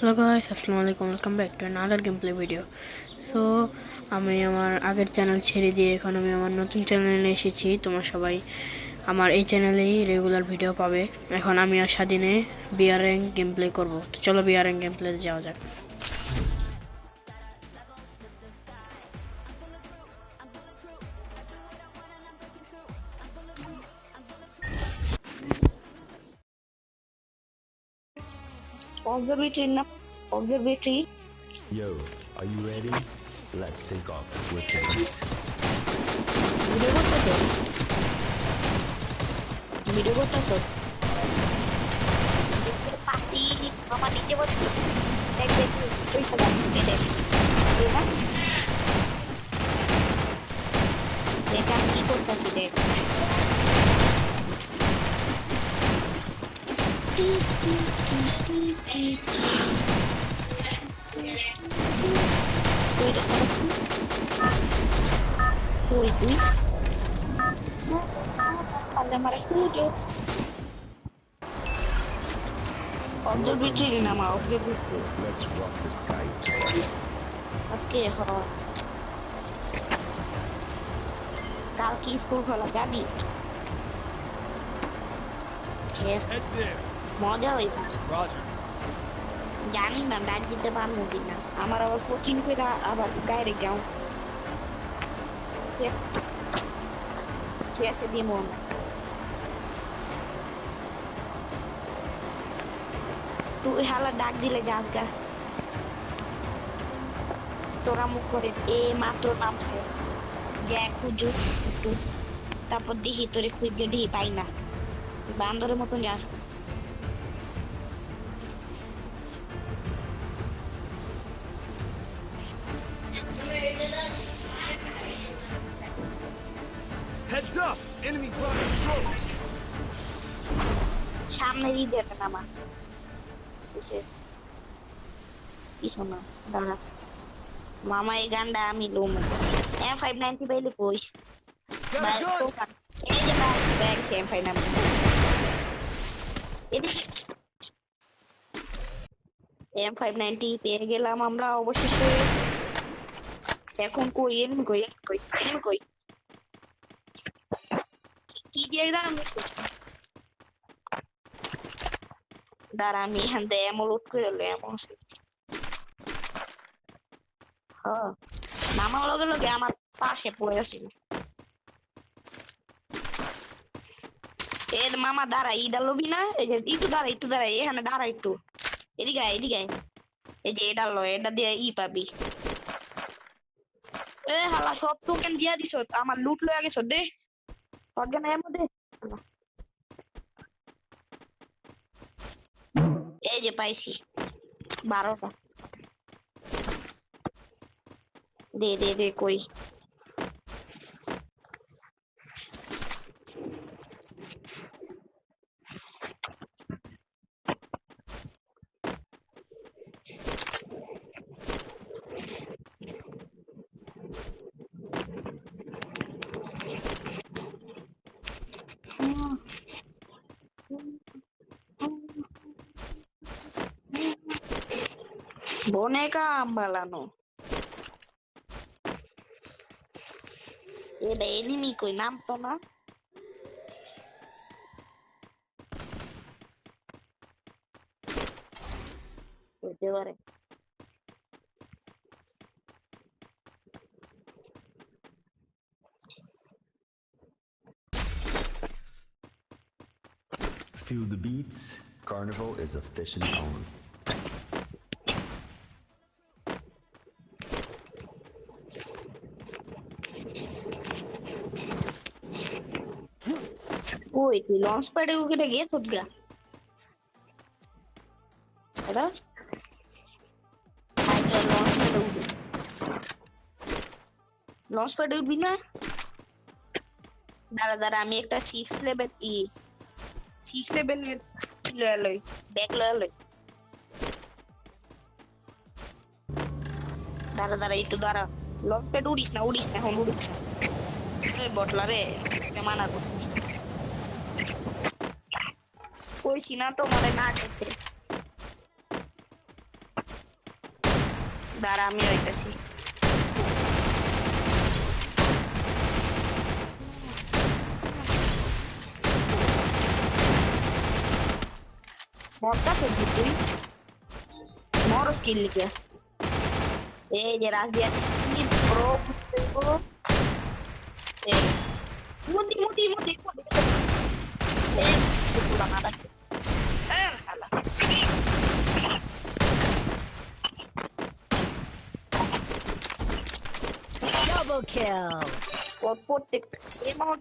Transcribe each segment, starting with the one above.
Hello guys, আসসালামু আলাইকুম। Welcome back to another game play video. So আমি আমার আগের চ্যানেল ছেড়ে দিয়ে এখন আমি আমার নতুন চ্যানেলে এসেছি। তোমরা সবাই আমার এই চ্যানেলেই রেগুলার ভিডিও পাবে। এখন আমি আর স্বাধীনে বিআর র্যাঙ্ক গেম প্লে করবো। তো চলো বিআর র্যাঙ্ক গেম প্লে যাওয়া যাক। Observatory. Yo, are you ready? Let's take off with the heat. Video করতেছো? পাতি মামা নিচে বসে দেখ দেখ পয়সা দাও দেখ ঠিক না দেখ আমি কি করতেছি দেখ তুইটা সারা তুই পারলে মারে খুঁজো observatory নামা observatory Let's rock the sky together. আজকে হয় কাল কি স্কুল খোলা যাবি Yes. মজা হইব জানি না ডাক দিতে পারবো কিনা আমার আবার কোচিং করে আবার গাড়ি যাও ঠিক আছে দিয়ে মন তুই হালা ডাক দিলে যাস গা তোরা মুখ করে এ মাত্র নামছে যে খুঁজো একটু তারপর দেখি তোরে খুঁজতে দেখি পাই না বান্দরের মতন যাস Heads up! Enemy dropping close! সামনের ঈদের নামা বিশেষ কি শোনা দাঁড়া মামা এই গানটা আমি লোম M590 পাইলে কইস Got a gun! এই যে ব্যাগ M590 M590 পেয়ে গেলাম আমরা অবশেষে এখন কই কি দিয়ে দাঁড়ান দাঁড়া আমি এখান থেকে এমন লোড করে এলো এমন হ্যাঁ নামার লগে লগে আমার পাশে পড়ে গেছিল মামা দাঁড়া ইডা লবি না এই যে একটু দাঁড়া এখানে দাঁড়া একটু এদিকে এই যে এটা লো এটা দিয়ে পাবি হালা সব টোকেন দিয়া দিছ আমার লুট লয়ে গেছ দে অর্গান এর মধ্যে এই যে পাইছি 12টা দে কই boneka ambalano এটা এনিমি কই নাম তো না হতে পারে Feel the beats. Carnival is officially on. ওই তুই লঞ্চ প্যাডে উঠে গেছ গা এটা লঞ্চ প্যাডে উঠবি না দাঁড়া আমি একটা 6 লেভেল লয় ব্যাগ লয় দাঁড়া একটু দাঁড়া লঞ্চ প্যাড উড়িস না এখন উড়িস বটলা রে মানা করছি কইছি না তোমারে না যেতে দাঁড়া আমি আইতাছি মরতাছে তুই মর স্কিল লিখে এই যে রাজিয়ার স্কিল প্রো বুঝতে পারো এই মুদি মুদি মুদি মুদি এই পুরা মারা হালা Double kill. প্রত্যেক এই মামা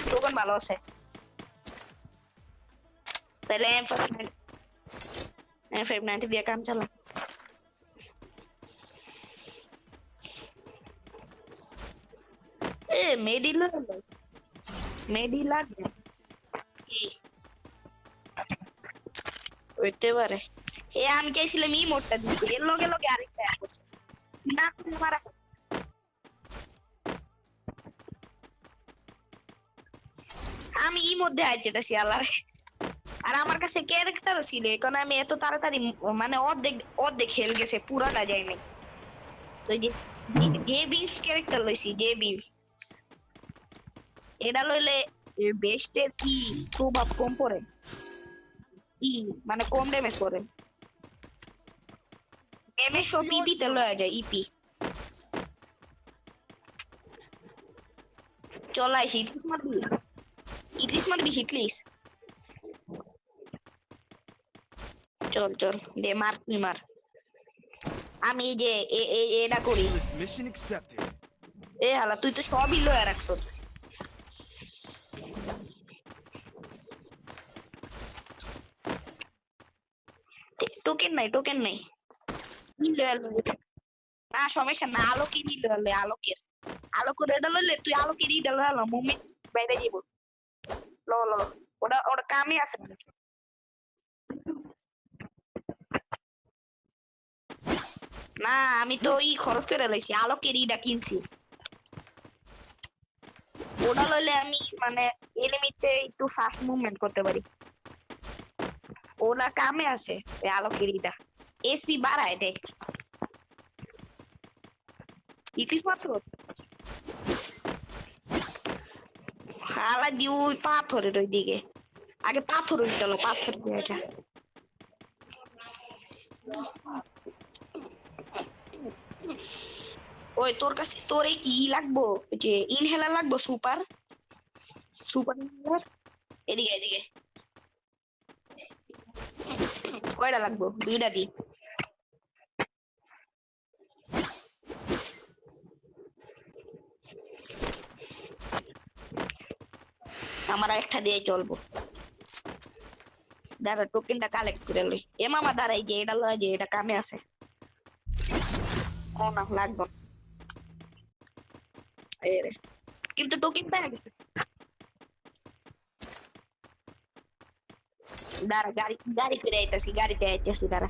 টোকান ভালো আছে তাহলে M590 দিয়ে কাম চালা এ মেডি লাগে কি হইতে পারে এ আমি চাইছিলাম ই মোডটা দিতে এর লগে লগে আরেকটা অ্যাড করছে না তুমি মারা আমি ই মধ্যে আইতেছি আল্লাহ আর আমার কাছে ক্যারেক্টারও ছিল এখন আমি এত তাড়াতাড়ি মানে অর্ধেক হেল গেছে পুরাটা যায়নি তো যে বিংস ক্যারেক্টার লইছি যে বিংস এটা লইলে বেস্টের কি প্রভাব কম পড়ে ই মানে কম ড্যামেজ করে ড্যামেজ সব ইপি তে লয়া যায় ইপি চলাই ইটলিস মারবি হিটলিস চল চল দে মার তুই মার আমি এই যে এটা করি This mission accepted. এ হালা তুই তো সবই লয়া রাখছ টোকেন নাই না সমস্যা না আলোকে নিলে আলোকের এটা লইলে তুই আলোকের ইটা লইলা মুমিস বাইরে যাবো লো ওটা কামে আছে না আমি তো ই খরচ করে লাইছি আলোকের ইটা কিনছি ওটা লইলে আমি মানে এনিমিতে একটু ফাস্ট মুভমেন্ট করতে পারি ওটা কামে আছে এই আলোকের ইটা এসপি বাড়ায় দেখ ইতিস মাত্র হালা দি ওই পাথরের ওই দিকে আগে পাথর উঠলো পাথর দিয়ে যা ওই তোর কাছে তোরে কি লাগবো যে ইনহেলার লাগবো সুপার ইনহেলার এদিকে কয়টা লাগবো দুইটা দি আমার একটা দিয়ে চলবো দাঁড়া টোকেনটা কালেক্ট করে লই এ মামা দাঁড়াই যে এটা লয় যে এটা কামে আছে ও না লাগবে এরে কিন্তু টোকেন পেয়ে গেছে দাঁড়া গাড়ি করে গাড়িতে আইতেছি দাঁড়া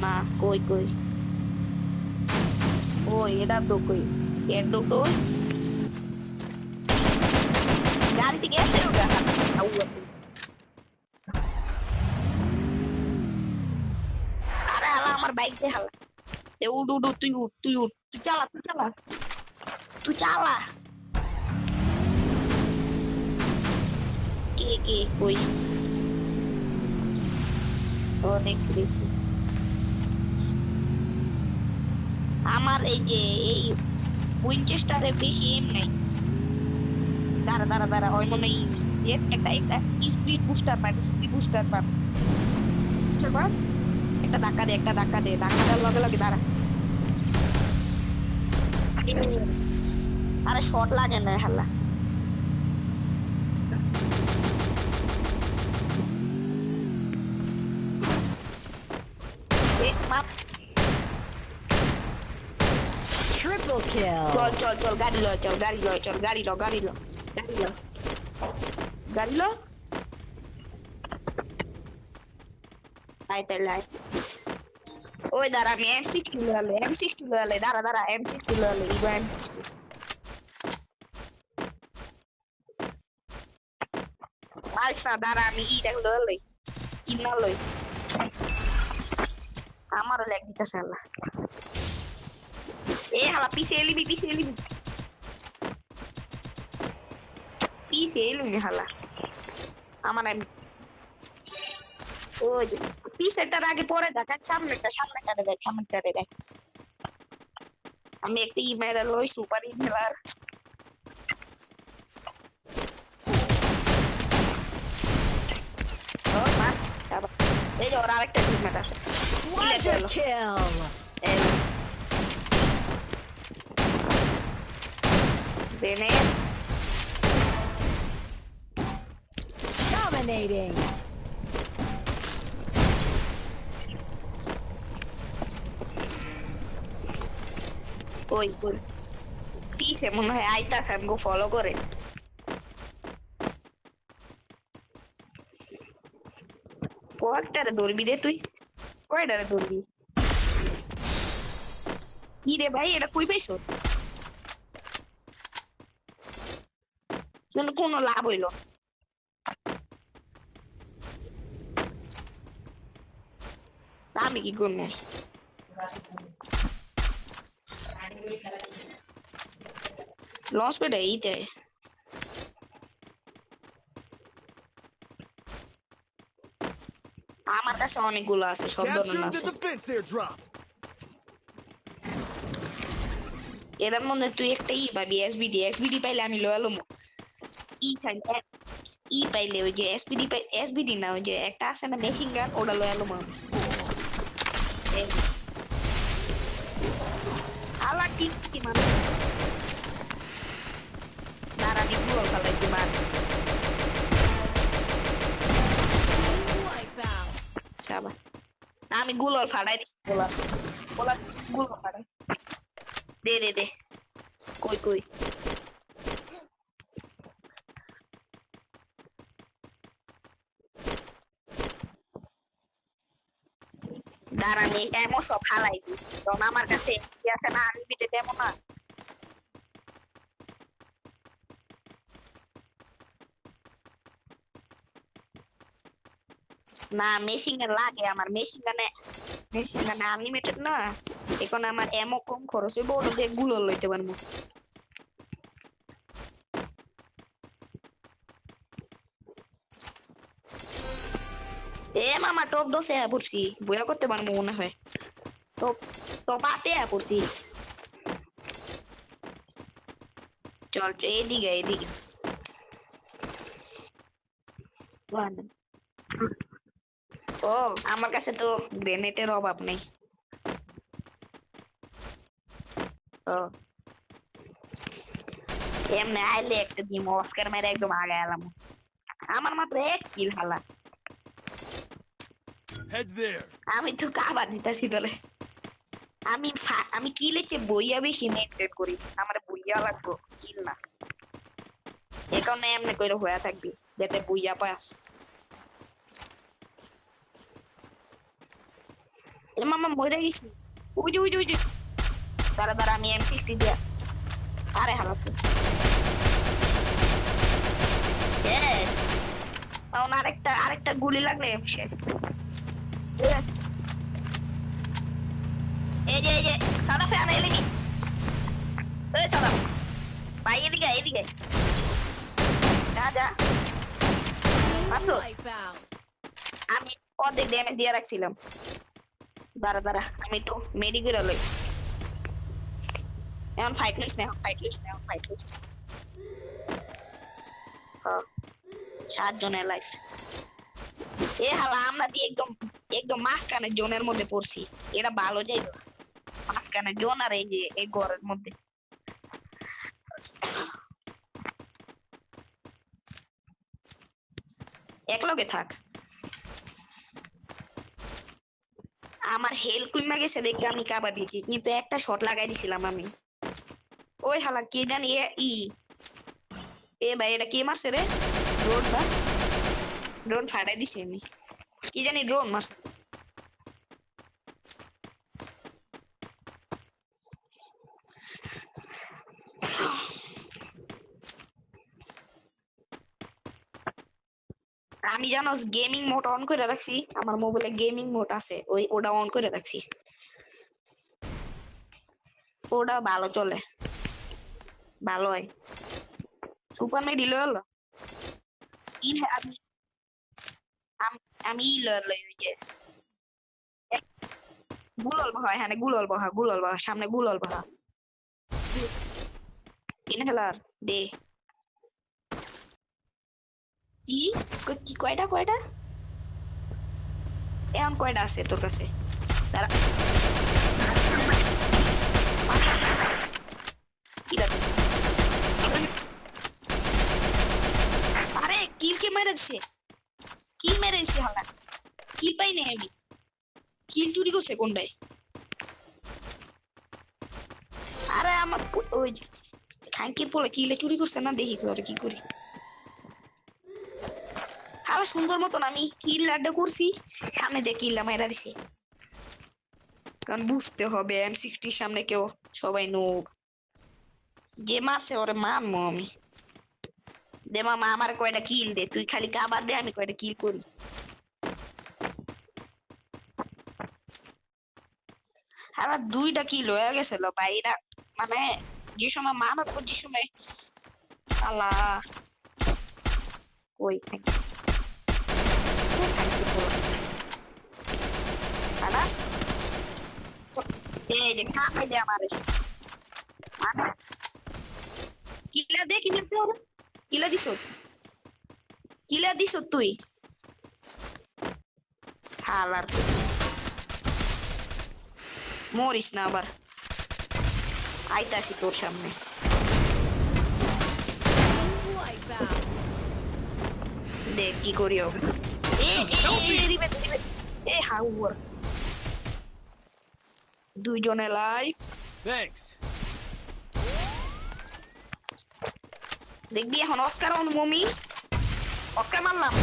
না কই ওই এটা তো কই এর দুটো গাড়ি থেকে এসে ওটা আরে হালা আমার বাইক দে হালা দে উড তুই চালা কে কই ও দেখছি আমার এই যে এই উইনচেস্টারে বেশি এম নাই দাঁড়া ওই মনে একটা স্পিড বুস্টার পাই একটা ধাক্কা দে ধাক্কাটার লগে দাঁড়া আরে শর্ট লাগে না হাল্লা Triple kill. চল গাড়ি লো আয় তাহলে ওই দাঁড়া আমি M60 লয়ালে দাঁড়া M60 লয়ালে ইগো M60 মারিস না দাঁড়া আমি ইটা লয়ালে কিনা লই আমারও লেগ দিতেছে আল্লাহ এ হালা পিছে এলিবি হালা আমার ওই পিছেরটার আগে পরে দেখ সামনেটা দেখ আমি একটা ইমেল লই সুপার ইনহেলার এই যে ওর আরেকটা টিমমেট আছে Quadra kill. Grenade. Dominating. ওই পিছে মনে হয় আইতাছে আমি ফলো করে কয়টারে ধরবি রে তুই কয়টারে ধরবি কি রে ভাই এটা কই পাইছো শুনে কোনো লাভ হইলো আমি কি করবো লঞ্চ পেটে এইতে আমার কাছে অনেকগুলো আছে সব ধরনের Capture আছে the defense airdrop. এর মধ্যে তুই একটা পাবি এসবিডি পাইলে আমি লয়ালো সাইড পাইলে ওই যে এসবিডি না ওই যে একটা আছে না মেশিন গান ওটা লয়ালো আমি আলা কি মানুষ দাঁড়া আমি পুরো চালাই তোমার শাবা আমি গুলোর ফাড়াই দিচ্ছি গুলো ফাড়াই দে কই দাঁড়া আমি এমন সব হালাই দিই কারণ আমার কাছে কি আছে না আনলিমিটেড এমন না মেশিন গান লাগে আমার মেশিন গানে আনলিমিটেড না এখন আমার এমন কম খরচ হইব ওটা দিয়ে গুলো লইতে পারবো এ মামা টপ 10 পড়ছি বইয়া করতে পারবো মনে হয় টপ 8 পড়ছি চল এদিকে ও আমার কাছে তো গ্রেনেডের অভাব নেই ও এমনি আইলে একটা দিম অস্কার মেরে একদম আগে এলাম আমার মাত্র এক কিল হালা Head there. আমি তো কাবার দিতাছি তোরে আমি কিলের চেয়ে বইয়া বেশি নেগলেক্ট করি আমার বইয়া লাগতো কিল না এখন এমনি কইরা হয়ে থাকবি যাতে বইয়া পাস এ মামা মরে গেছি ওই যে দাঁড়া আমি M60 দিয়া আরে হালাতে আরেকটা গুলি লাগলে এই যে সাদা ফ্যান এলিমি এই সাদা ভাই এদিকে যা আসো আমি অর্ধেক ড্যামেজ দিয়ে রাখছিলাম দাঁড়া আমি একটু মেডি করে লই এখন ফাইট লিস্ট না 7 জনের লাইফ এ হালা আমরা দিয়ে একদম মাঝখানে জোনের মধ্যে পড়ছি এটা ভালো যাই মাঝখানে জোন আর এই যে এই ঘরের মধ্যে একলগে থাক আমার হেল কইমা গেছে দেখে আমি কাবা দিয়েছি কিন্তু একটা শট লাগাই দিছিলাম আমি ওই হালা কে জানি এ ভাই এটা কে মারছে রে ড্রোন ফাটাই দিছি আমি কি জানি ড্রোন মারছে আমি জানো গেমিং মোড অন করে রাখছি, আমার মোবাইলে গেমিং মোড আছে, ওটা অন করে রাখছি, ওটা ভালো চলে, ভালো হয়। সুপার মেড ইলো হলো আমি আমি ইলো ওই যে গুলল বহা, হ্যাঁ গুলল বহা সামনে গুলল বহা ইনহেলার দে। কি কি কয়টা এখন কয়টা আছে তোর কাছে? দাঁড়া। কি দেখো? আরে কিল কে মেরেছে, কিল মেরেছে হালা, কিল পাই নাই আমি, কিল চুরি করছে কোনটায়? আরে আমার ওই খাঙ্কির পোলা কিলে চুরি করছে না, দেখি তোরে কি করি। আরে সুন্দর মতন আমি কিল লাড্ডা করছি, সামনে দিয়ে কিল্লা মাইরা দিছি, কারণ বুঝতে হবে M60 সামনে কেউ সবাই নোব, যে মারছে ওরে মারমো আমি। দে মামা আমার কয়টা কিল দে, তুই খালি কাবার দে, আমি কয়টা কিল করি। আমার 2টা কিল হয়ে গেছিল ভাই, এটা মানে যে সময় মারার পর যে সময় আল্লাহ কই এই যে খাই দে আমার এসে কিলা দে, কিলা দিছ তুই হালার, মরিস না আবার, আইতাছি তোর সামনে। Wipeout. দেখ কি করি হবে। হাউর 2 জনে লাইভ Thanks. দেখবি এখন অস্কার অন মমি, অস্কার মারলাম।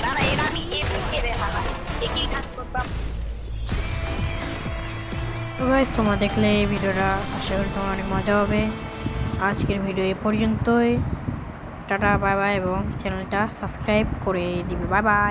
দাঁড়া এর আমি এর হালা একই কাজ করতাম। তো গাইস তোমরা দেখলে এই ভিডিওটা, আশা করি তোমার অনেক মজা হবে। আজকের ভিডিও এ পর্যন্তই, টাটা বাই বাই, এবং চ্যানেলটা সাবস্ক্রাইব করে দিবে, বাই বাই।